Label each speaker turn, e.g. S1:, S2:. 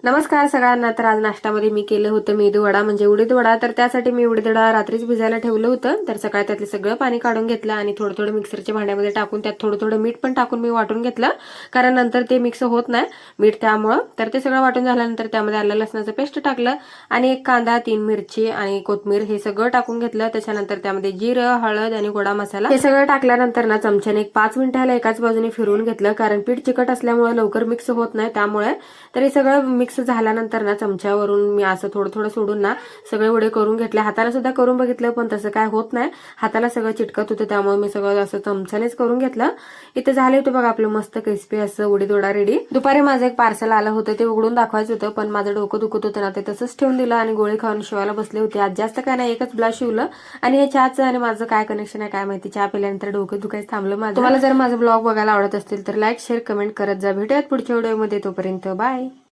S1: नमस्कार सगळ्यांना. तर आज नाश्त्यामध्ये मी केलं होतं मेदू वडा म्हणजे उडीद वडा. तर त्यासाठी मी उडीद वडा रात्रीच भिजायला ठेवलं होतं. तर सकाळी त्यातलं सगळं पाणी काढून घेतलं आणि थोडं थोडं मिक्सरच्या भांड्यामध्ये टाकून त्यात थोडं थोडं मीठ पण टाकून मी वाटून घेतलं, कारण नंतर ते मिक्स होत नाही मीठ त्यामुळं. तर ते सगळं वाटून झाल्यानंतर त्यामध्ये आलं लसणाचं पेस्ट टाकलं आणि एक कांदा, 3 मिरची आणि कोथिंबीर हे सगळं टाकून घेतलं. त्याच्यानंतर त्यामध्ये जिरं, हळद आणि गोडा मसाला हे सगळं टाकल्यानंतर ना चमच्याने एक 5 मिनिटाला एकाच बाजूने फिरवून घेतलं, कारण पीठ चिकट असल्यामुळे लवकर मिक्स होत नाही त्यामुळे. तर हे सगळं मिक्स झाल्यानंतर ना चमच्यावरून मी असं थोडं थोडं सोडून ना सगळे वडे करून घेतले. हाताला सुद्धा करून बघितलं पण तसं काय होत नाही, हाताला सगळं चिटकत होतं, त्यामुळे मी सगळं असं चमच्यानेच करून घेतलं. इथे झाले होते बघा आपलं मस्त क्रिस्पी असं उडीद वडा रेडी. दुपारी माझं एक पार्सल आलं होतं, ते उघडून दाखवायचं होतं पण माझं डोकं दुखत होतं ना, ते तसंच ठेवून दिलं आणि गोळी खाऊन शिवायला बसले होते. आज जास्त काय नाही, एकच ब्लाउज शिवलं. आणि हे चहाचं आणि माझं काय कनेक्शन आहे काय माहिती, चहा पिल्यानंतर डोकं दुखायचं थांबलं माझं. तुम्हाला जर माझं ब्लॉग बघायला आवडत असतील तर लाईक शेअर कमेंट करत जा. भेटूयात पुढच्या व्हिडिओमध्ये, तोपर्यंत बाय.